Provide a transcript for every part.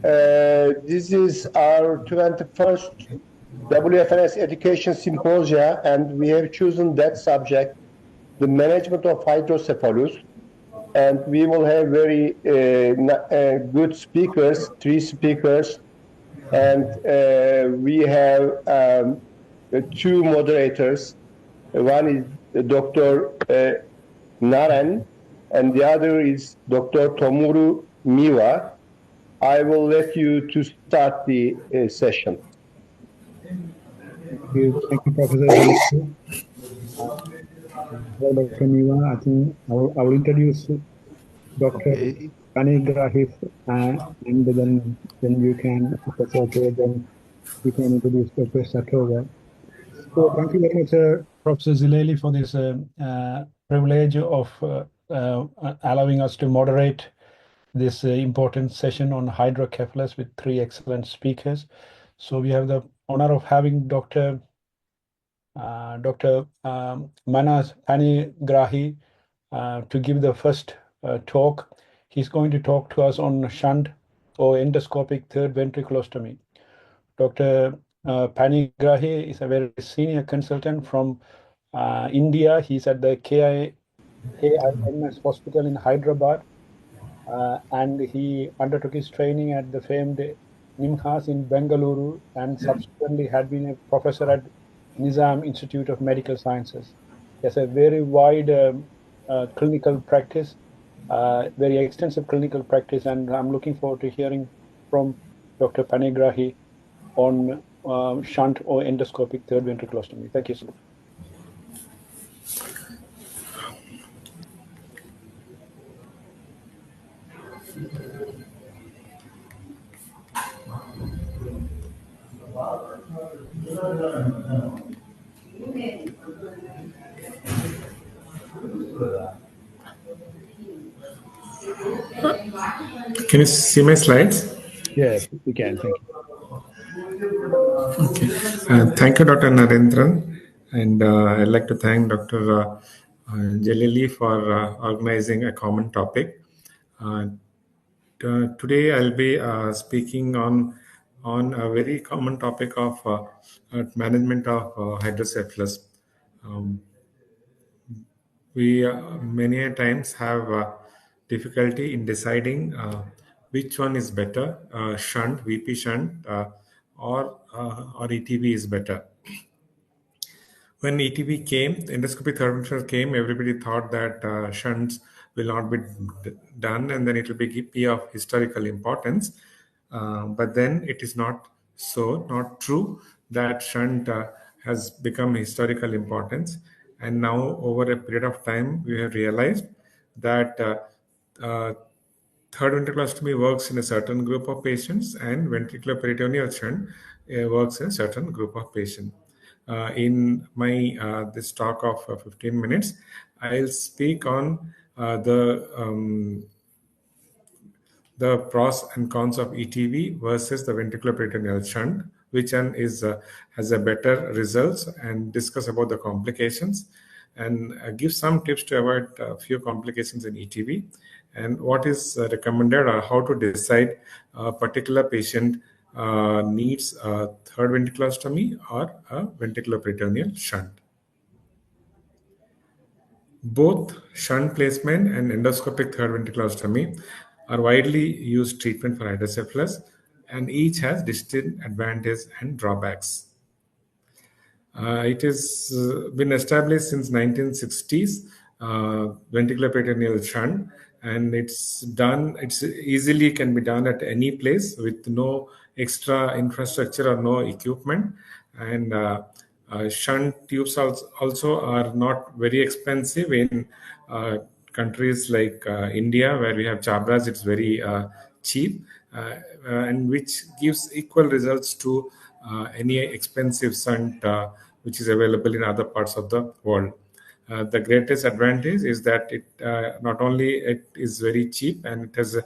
This is our 21st WFNS Education Symposia, and we have chosen that subject, the management of hydrocephalus. And we will have very good speakers, 3 speakers, and we have 2 moderators. One is Dr. Naren, and the other is Dr. Tomuru Miwa. I will let you to start the session. Thank you, Professor. Dr. Miwa, I think I will introduce Dr. Panigrahi, and then you can, if that's okay, then you can introduce Dr. Satova. So thank you very much, Professor Zileli, for this privilege of allowing us to moderate this important session on hydrocephalus with 3 excellent speakers. So we have the honor of having Dr. Manas Panigrahi to give the first talk. He's going to talk to us on shunt or endoscopic third ventriculostomy. Dr. Panigrahi is a very senior consultant from India. He's at the KIMS hospital in Hyderabad, and he undertook his training at the famed NIMHAS in Bengaluru, and subsequently had been a professor at Nizam Institute of Medical Sciences. He has a very wide clinical practice, very extensive clinical practice, and I'm looking forward to hearing from Dr. Panigrahi on shunt or endoscopic third ventriculostomy. Thank you so much. Can you see my slides? Yes, we can. Thank you. Okay. Thank you, Dr. Narendran. And I'd like to thank Dr. Jalili for organizing a common topic. Today, I'll be speaking on a very common topic of management of hydrocephalus. We many a times have difficulty in deciding which one is better, shunt, VP shunt, or ETV is better. When ETV came, endoscopic third ventricle came, everybody thought that shunts will not be done, and then it will be of historical importance. But then it is not true that shunt has become historical importance. And now, over a period of time, we have realized that third ventriculostomy works in a certain group of patients, and ventricular peritoneal shunt works in a certain group of patients. In my this talk of 15 minutes, I'll speak on the pros and cons of ETV versus the ventricular peritoneal shunt, which one is has a better results, and discuss about the complications, and give some tips to avoid a few complications in ETV, and what is recommended or how to decide a particular patient needs a third ventriculostomy or a ventricular peritoneal shunt. Both shunt placement and endoscopic third ventriculostomy are widely used treatment for hydrocephalus, and each has distinct advantages and drawbacks. It has been established since 1960s, ventricular peritoneal shunt, and it's easily can be done at any place with no extra infrastructure or no equipment. And shunt tubes also are not very expensive in countries like India, where we have Chabras. It's very cheap, and which gives equal results to any expensive shunt which is available in other parts of the world. The greatest advantage is that it not only it is very cheap, and it has a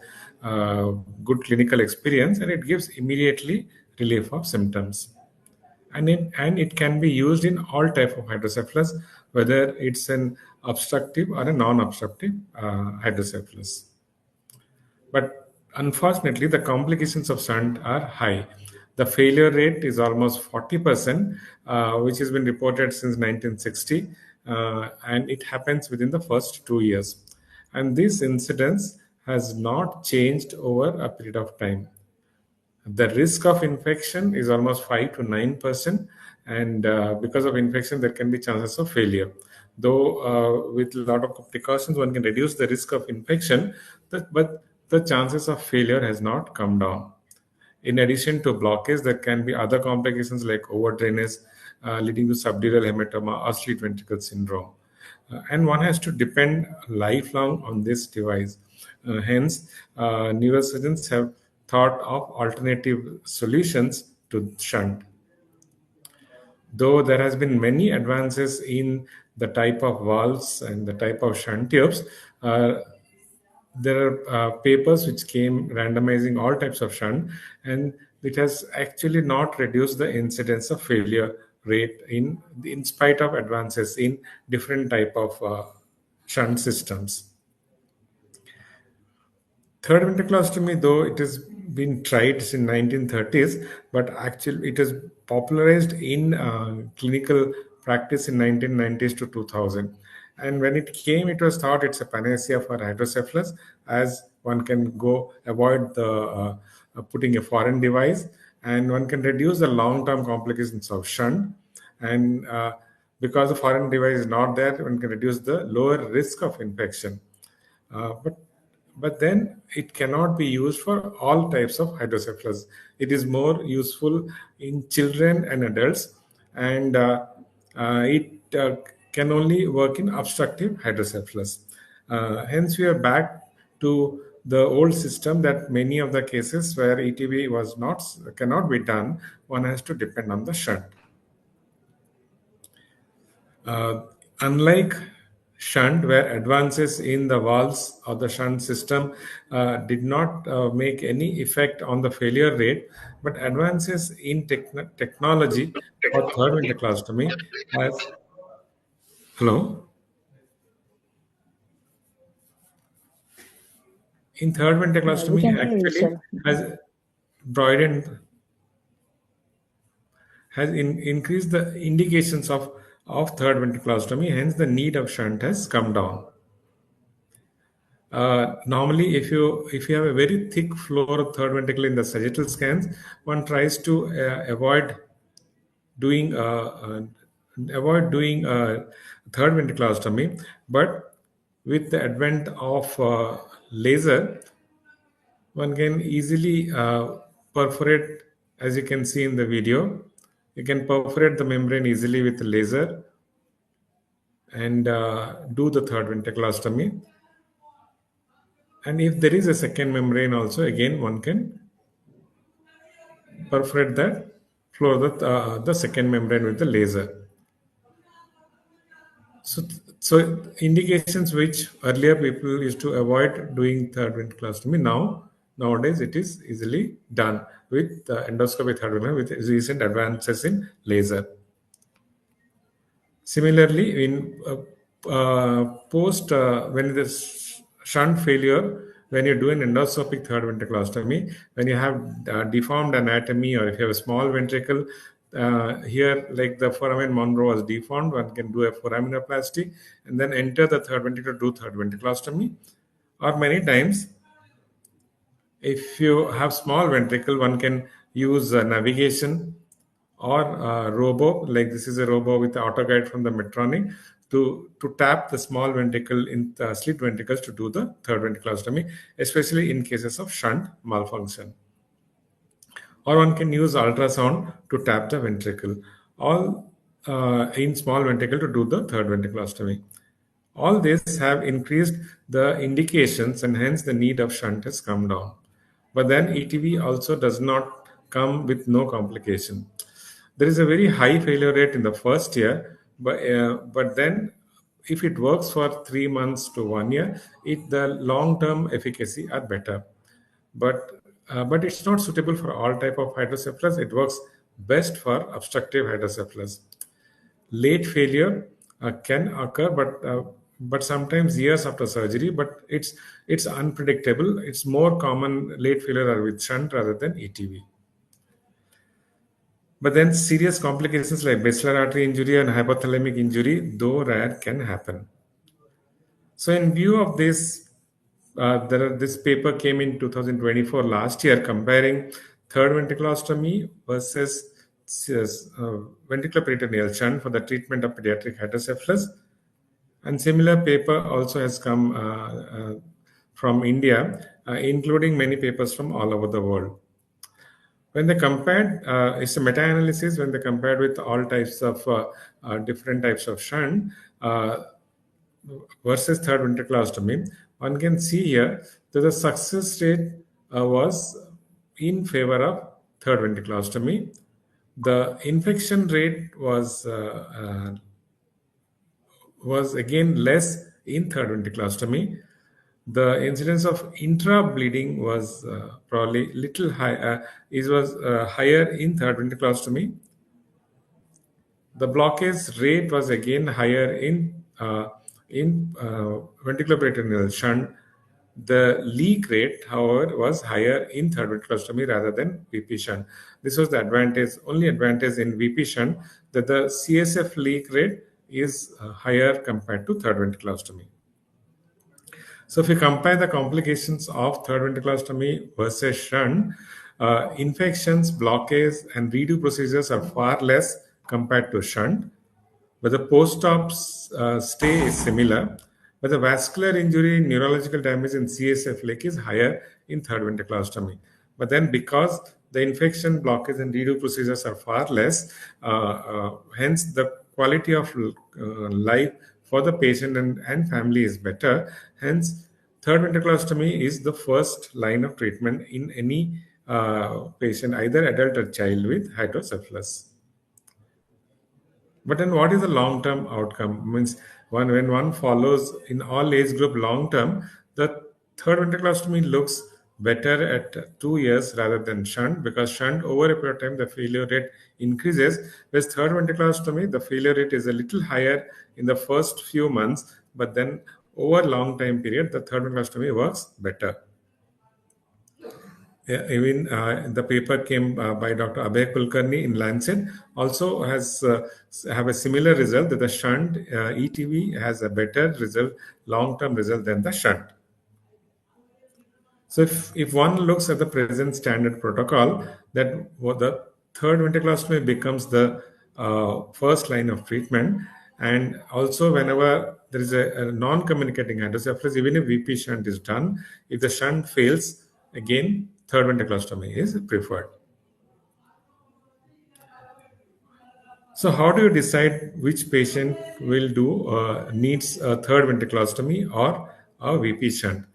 good clinical experience, and it gives immediately relief of symptoms. And it can be used in all type of hydrocephalus, whether it's an obstructive or a non-obstructive hydrocephalus. But Unfortunately, the complications of shunt are high. The failure rate is almost 40%, which has been reported since 1960, and it happens within the first 2 years. And this incidence has not changed over a period of time. The risk of infection is almost 5 to 9%, and because of infection, there can be chances of failure. Though with a lot of precautions, one can reduce the risk of infection, but the chances of failure has not come down. In addition to blockage, there can be other complications like overdrainage, leading to subdural hematoma or sleep ventricle syndrome. And one has to depend lifelong on this device. Hence, neurosurgeons have thought of alternative solutions to shunt. Though there has been many advances in the type of valves and the type of shunt tubes, there are papers which came randomizing all types of shunt, and it has actually not reduced the incidence of failure rate in spite of advances in different type of shunt systems. Third ventriculostomy, though it has been tried since 1930s, but actually it is popularized in clinical practice in 1990s to 2000. And when it came, it was thought it's a panacea for hydrocephalus, as one can go avoid the putting a foreign device, and one can reduce the long-term complications of shunt. And because the foreign device is not there, one can reduce the lower risk of infection. But then it cannot be used for all types of hydrocephalus. It is more useful in children and adults, and it can only work in obstructive hydrocephalus. Hence, we are back to the old system that many of the cases where ETV cannot be done, one has to depend on the shunt. Unlike shunt, where advances in the valves of the shunt system did not make any effect on the failure rate, but advances in technology for third ventriculostomy has hello. In third We ventriculostomy, can hear you, actually sir. has broadened, increased the indications of third ventriculostomy. Hence, the need of shunt has come down. Normally, if you have a very thick floor of third ventricle in the sagittal scans, one tries to doing avoid doing third ventriculostomy. But with the advent of laser, one can easily perforate, as you can see in the video. You can perforate the membrane easily with the laser and do the third ventriculostomy. And if there is a second membrane also, again, one can perforate that floor the second membrane with the laser. So indications which earlier people used to avoid doing third ventriculostomy, nowadays it is easily done with endoscopic third ventriculostomy with recent advances in laser. Similarly, in post when the shunt failure, when you do an endoscopic third ventriculostomy, when you have deformed anatomy, or if you have a small ventricle, here like the foramen Monro was deformed, one can do a foraminoplasty and then enter the third ventricle to do third ventriculostomy. Or many times, if you have small ventricle, one can use navigation or robo, like this is a robo with the auto guide from the Medtronic, to tap the small ventricle in the slit ventricles to do the third ventriculostomy, especially in cases of shunt malfunction. Or one can use ultrasound to tap the ventricle, all in small ventricle to do the third ventriculostomy. All this have increased the indications, and hence the need of shunt has come down. But then ETV also does not come with no complication. There is a very high failure rate in the first year, but then if it works for 3 months to 1 year, the long-term efficacy are better. But it's not suitable for all type of hydrocephalus. It works best for obstructive hydrocephalus. Late failure can occur, but but sometimes years after surgery. But it's unpredictable. It's more common late failure with shunt rather than ETV. But then serious complications like basilar artery injury and hypothalamic injury, though rare, can happen. So in view of this, this paper came in 2024 last year comparing third ventriculostomy versus ventricular peritoneal shunt for the treatment of pediatric hydrocephalus. And similar paper also has come from India, including many papers from all over the world. When they compared, it's a meta-analysis when they compared with all types of different types of shunt versus third ventriculostomy, one can see here that the success rate was in favor of third ventriculostomy. The infection rate was again less in third ventriculostomy. The incidence of intra-bleeding was probably little high. It was higher in third ventriculostomy. The blockage rate was again higher in ventricular peritoneal shunt. The leak rate, however, was higher in third ventriculostomy rather than VP shunt. This was the only advantage in VP shunt, that the CSF leak rate is higher compared to third ventriculostomy. So if we compare the complications of third ventriculostomy versus shunt, infections, blockage, and redo procedures are far less compared to shunt, but the post-op stay is similar. But the vascular injury, neurological damage, and CSF leak is higher in third ventriculostomy. But then because the infection, blockage, and redo procedures are far less, hence the quality of life for the patient and family is better. Hence, third ventriculostomy is the first line of treatment in any patient, either adult or child with hydrocephalus. But then what is the long-term outcome? Means when one follows in all age group long-term, the third ventriculostomy looks better at 2 years rather than shunt, because shunt over a period of time the failure rate increases. Whereas third ventriculostomy, the failure rate is a little higher in the first few months, but then over long time period, the third ventriculostomy works better. Yeah, even the paper came by Dr. Abhay Kulkarni in Lancet also has have a similar result, that the shunt ETV has a better result, long-term result than the shunt. So if one looks at the present standard protocol, that the third ventriculostomy becomes the first line of treatment, and also whenever there is a non-communicating hydrocephalus, even if VP shunt is done, if the shunt fails, again third ventriculostomy is preferred. So how do you decide which patient will needs a third ventriculostomy or a VP shunt?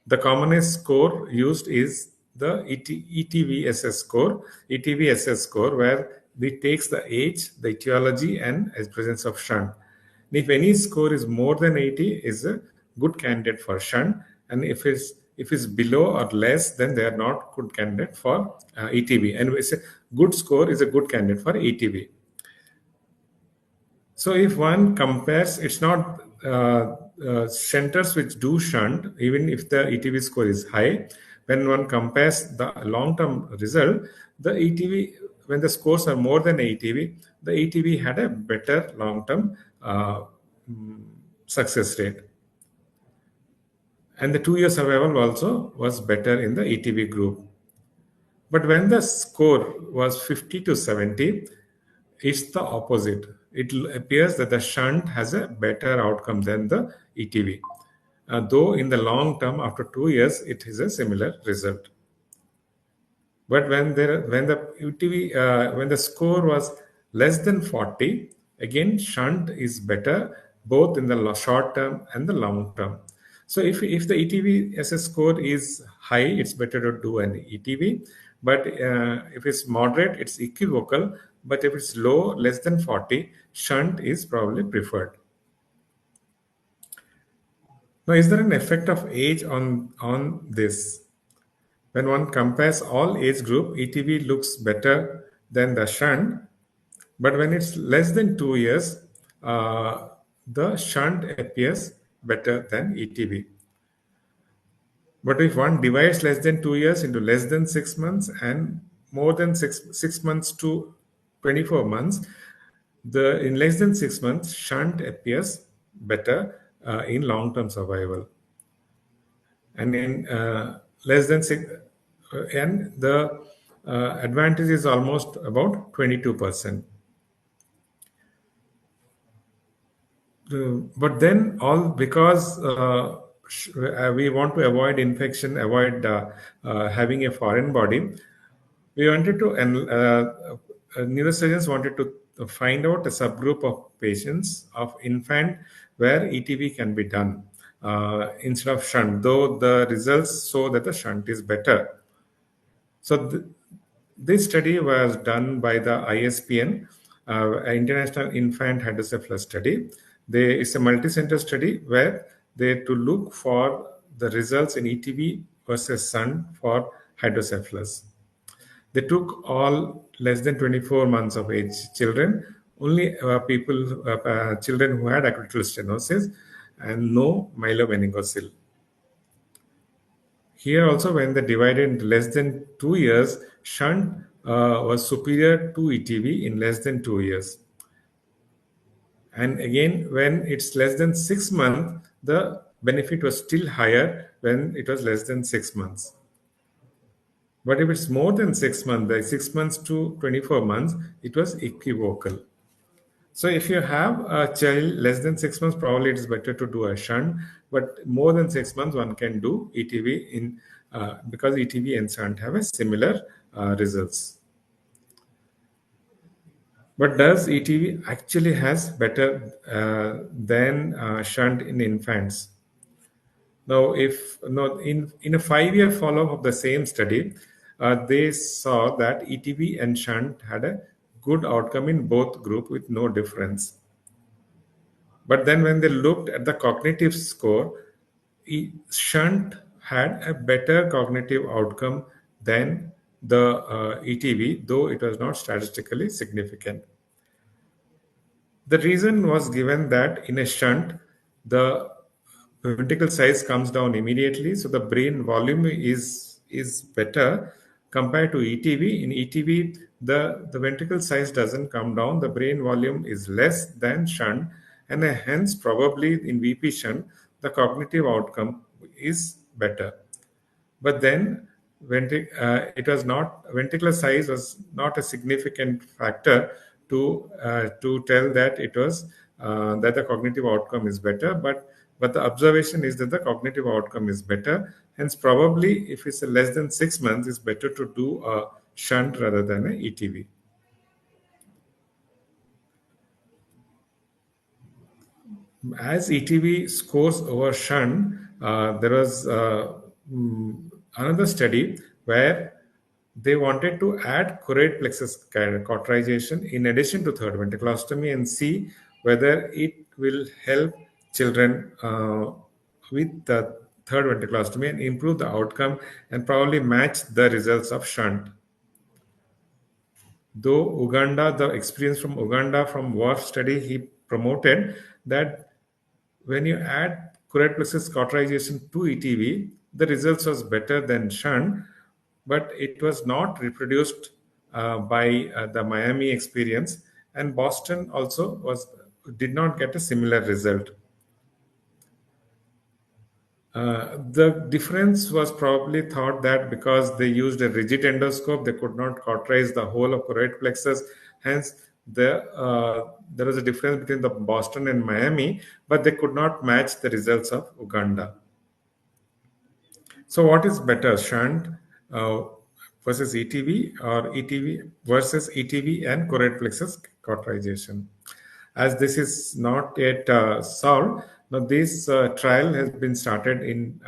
The commonest score used is the ETVSS score. ETVSS score, where it takes the age, the etiology, and presence of shunt. And if any score is more than 80, is a good candidate for shunt, and if it's below or less, then they are not good candidate for ETV. And it's a good score is a good candidate for ETV. So if one compares, it's not centers which do shunt, even if the ETV score is high. When one compares the long-term result, the ETV, when the scores are more than ETV, the ETV had a better long-term success rate. And the 2-year survival also was better in the ETV group. But when the score was 50 to 70, it's the opposite. It appears that the shunt has a better outcome than the ETV. Though in the long term, after 2 years, it is a similar result. But when the ETV, when the score was less than 40, again shunt is better both in the short term and the long term. So if the ETVSS score is high, it's better to do an ETV. But if it's moderate, it's equivocal. But if it's low, less than 40, shunt is probably preferred. Now, is there an effect of age on this? When one compares all age group, ETV looks better than the shunt. But when it's less than 2 years, the shunt appears better than ETV. But if one divides less than 2 years into less than 6 months and more than six months to 24 months, in less than 6 months, shunt appears better in long-term survival. And in less than 6, and the advantage is almost about 22%. But then all because we want to avoid infection, avoid having a foreign body, we wanted to, and neurosurgeons wanted to find out a subgroup of patients of infant where ETV can be done instead of shunt, though the results show that the shunt is better. So this study was done by the ISPN, International Infant Hydrocephalus Study. It's a multi-center study where they to look for the results in ETV versus shunt for hydrocephalus. They took all less than 24 months of age children, only children who had acute stenosis and no myelomeningocele. Here also, when they divided into less than 2 years, shunt was superior to ETV in less than 2 years. And again, when it's less than 6 months, the benefit was still higher when it was less than 6 months. But if it's more than 6 months, like 6 months to 24 months, it was equivocal. So if you have a child less than 6 months, probably it is better to do a shunt. But more than 6 months, one can do ETV because ETV and shunt have a similar results. But does ETV actually has better than shunt in infants? Now, in a 5-year follow-up of the same study, they saw that ETV and shunt had a good outcome in both group with no difference. But then when they looked at the cognitive score, shunt had a better cognitive outcome than the ETV, though it was not statistically significant. The reason was given that in a shunt, the ventricle size comes down immediately, so the brain volume is better compared to ETV. In ETV, the ventricle size doesn't come down, the brain volume is less than shunt, and hence probably in VP shunt, the cognitive outcome is better. But then ventricular size was not a significant factor to tell that it was that the cognitive outcome is better, but the observation is that the cognitive outcome is better. Hence, probably if it's less than 6 months, it's better to do a shunt rather than an ETV. As ETV scores over shunt, there was another study where they wanted to add choroid plexus cauterization in addition to third ventriculostomy and see whether it will help children with the third ventriculostomy and improve the outcome and probably match the results of shunt. Though Uganda, the experience from Uganda from WARF study, he promoted that when you add choroid plexus cauterization to ETV, the results was better than shunt, but it was not reproduced by the Miami experience, and Boston also did not get a similar result. The difference was probably thought that because they used a rigid endoscope, they could not cauterize the whole of choroid plexus. Hence, there was a difference between the Boston and Miami, but they could not match the results of Uganda. So what is better, shunt versus ETV, or ETV versus ETV and choroid plexus cauterization? As this is not yet solved, now this trial has been started in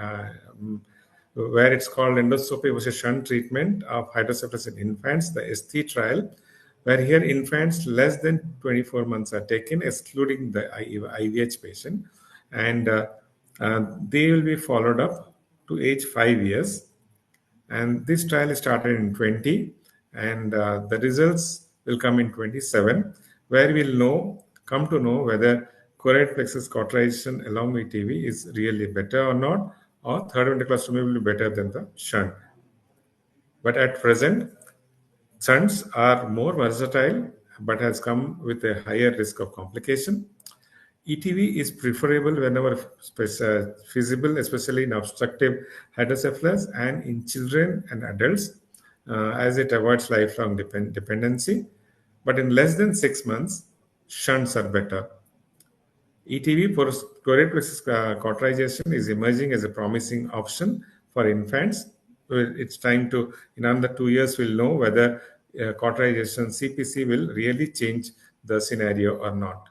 where it's called endoscopy versus shunt treatment of hydrocephalus in infants, the ST trial, where here infants less than 24 months are taken, excluding the IVH patient, and they will be followed up to age 5 years. And this trial is started in 20, and the results will come in 27, where we'll come to know whether choroid plexus cauterization along with ETV is really better or not, or third ventriculostomy will be better than the shunt. But at present, shunts are more versatile but has come with a higher risk of complication. ETV is preferable whenever feasible, especially in obstructive hydrocephalus and in children and adults, as it avoids lifelong dependency. But in less than 6 months, shunts are better. ETV for choroid plexus cauterization is emerging as a promising option for infants. It's time to, in under 2 years, we'll know whether cauterization CPC will really change the scenario or not.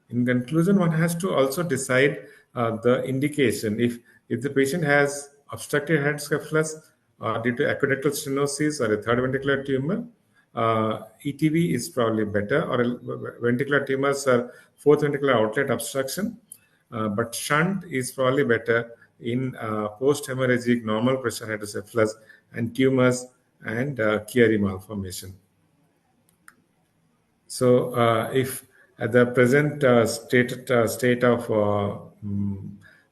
In conclusion, one has to also decide the indication. If the patient has obstructive hydrocephalus due to aqueductal stenosis or a third ventricular tumor, ETV is probably better, or ventricular tumors are fourth ventricular outlet obstruction. But shunt is probably better in post-hemorrhagic normal pressure hydrocephalus and tumors and Chiari malformation. So, if at the present state of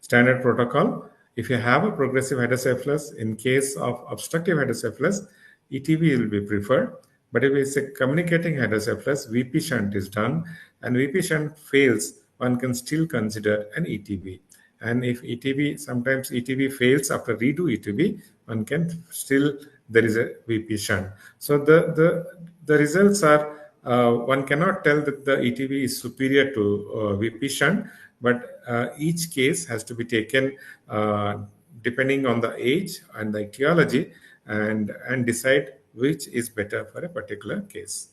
standard protocol, if you have a progressive hydrocephalus, in case of obstructive hydrocephalus, ETV will be preferred. But if it's a communicating hydrocephalus, VP shunt is done, and VP shunt fails, one can still consider an ETV. And if ETV, sometimes ETV fails after redo ETV, one can still, there is a VP shunt. So the results are, one cannot tell that the ETV is superior to VP shunt, but each case has to be taken depending on the age and the etiology, and decide which is better for a particular case.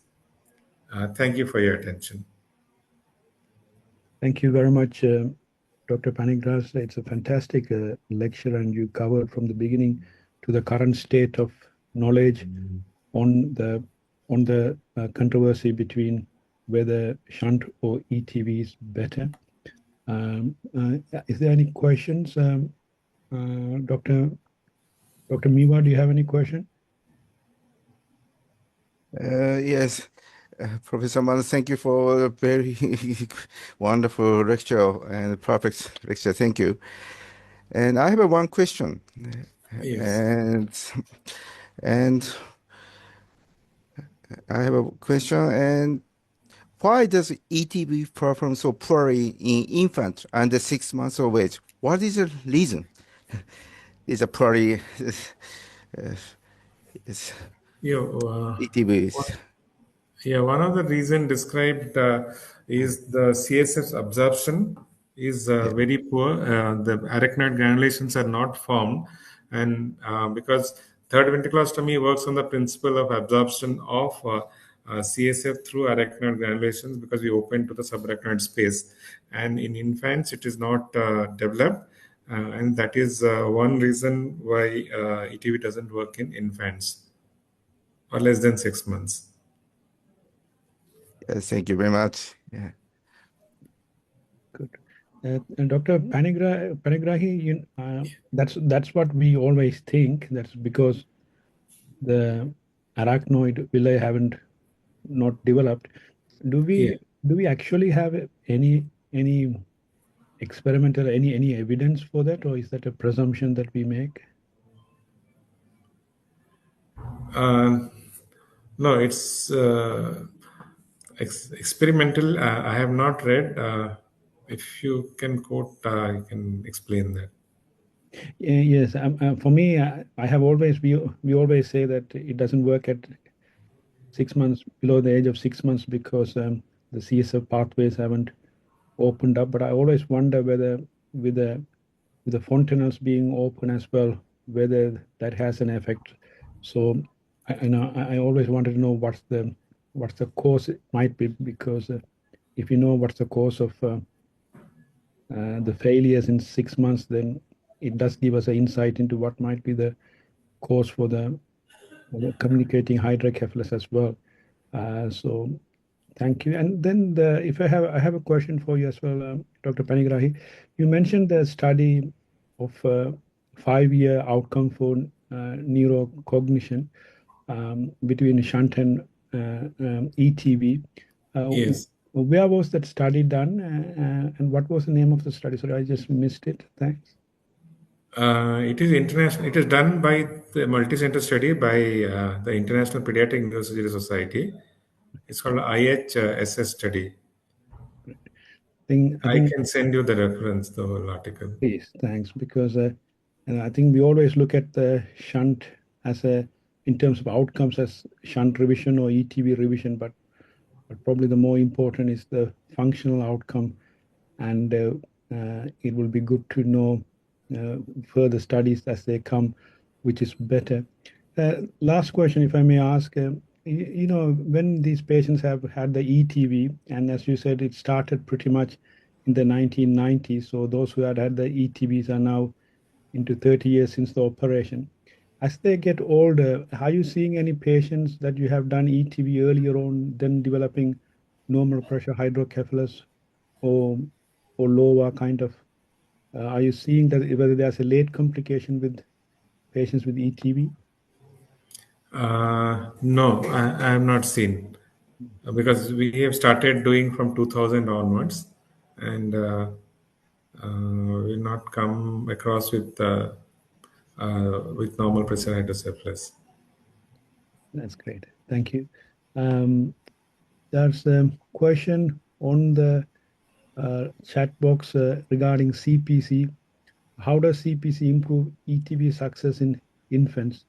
Thank you for your attention. Thank you very much, Dr. Panigrahi. It's a fantastic lecture, and you covered from the beginning to the current state of knowledge on the controversy between whether shunt or ETV is better. Is there any questions? Dr. Miwa, do you have any question? Yes. Professor Mann, thank you for a very wonderful lecture and perfect lecture. Thank you. And I have one question. Yes. And I have a question. And why does ETV perform so poorly in infants under 6 months of age? What is the reason? Is a poorly ETV? Yeah, one of the reasons described is the CSF absorption is very poor. The arachnoid granulations are not formed, and because third ventriculostomy works on the principle of absorption of CSF through arachnoid granulations, because we open to the subarachnoid space, and in infants it is not developed, and that is one reason why ETV doesn't work in infants or less than 6 months. Thank you very much. Yeah. Good. And Dr. Panigrahi, that's what we always think. That's because the arachnoid villi haven't not developed. Do we actually have any experimental any evidence for that, or is that a presumption that we make? No, it's experimental. I have not read. If you can quote, you can explain that. Yes, for me, I have always we always say that it doesn't work at 6 months, below the age of 6 months, because the CSF pathways haven't opened up. But I always wonder whether with the fontanelles being open as well, whether that has an effect. So I always wanted to know what's the cause it might be, because if you know what's the cause of the failures in 6 months, then it does give us an insight into what might be the cause for the communicating hydrocephalus as well. So thank you. And then I have a question for you as well, Dr. Panigrahi. You mentioned the study of 5-year outcome for neurocognition between shunt and ETV. Yes. Where was that study done, and what was the name of the study? Sorry, I just missed it. Thanks. It is international. It is done by the multi-center study by the International Pediatric Neurosurgery Society. It's called IHSS study. I I think can send you the reference, the whole article. please, thanks, because I think we always look at the shunt as in terms of outcomes as shunt revision or ETV revision, but probably the more important is the functional outcome, and it will be good to know further studies as they come, which is better. Last question, if I may ask, you know, when these patients have had the ETV, and as you said, it started pretty much in the 1990s, so those who had the ETVs are now into 30 years since the operation. As they get older, are you seeing any patients that you have done ETV earlier on, then developing normal pressure hydrocephalus or lower kind of? Are you seeing that whether there's a late complication with patients with ETV? No, I have not seen because we have started doing from 2000 onwards, and we've not come across with normal pressure hydrocephalus. That's great. Thank you. There's a question on the chat box regarding CPC. How does CPC improve ETV success in infants?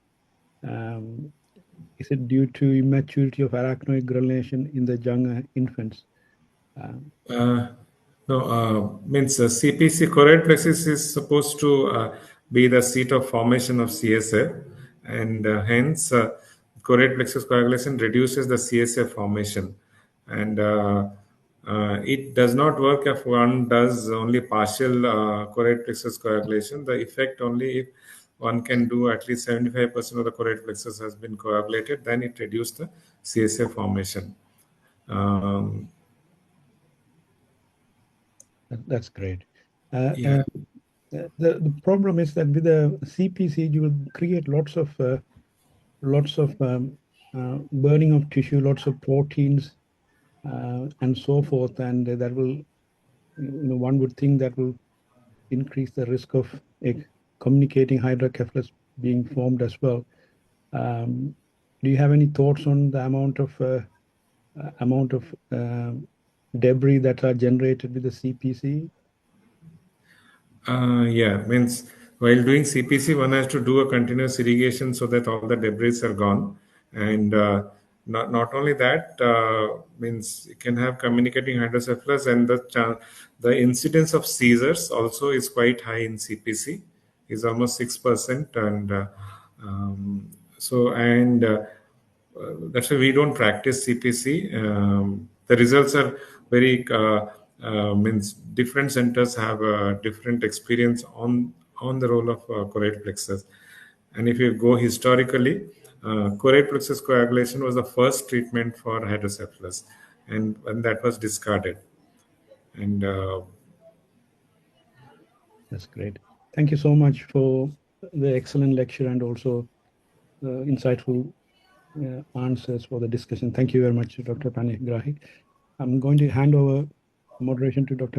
Is it due to immaturity of arachnoid granulation in the younger infants? No, means CPC choroid plexus is supposed to be the seat of formation of CSF, and hence choroid plexus coagulation reduces the CSF formation, and it does not work if one does only partial choroid plexus coagulation. The effect only if one can do at least 75% of the choroid plexus has been coagulated, then it reduces the CSF formation. That's great. Yeah. The problem is that with the CPC, you will create lots of burning of tissue, lots of proteins, and so forth, and that will, you know, one would think that will increase the risk of a communicating hydrocephalus being formed as well. Do you have any thoughts on the amount of debris that are generated with the CPC? Yeah, means while doing CPC, one has to do a continuous irrigation so that all the debris are gone. And not only that, means you can have communicating hydrocephalus, and the incidence of seizures also is quite high in CPC, is almost 6%. And that's why we don't practice CPC. The results are very means different centers have a different experience on the role of choroid plexus. And if you go historically, choroid plexus coagulation was the first treatment for hydrocephalus, and that was discarded. And That's great. Thank you so much for the excellent lecture and also insightful answers for the discussion. Thank you very much, Dr. Panigrahi. I'm going to hand over moderation to Dr.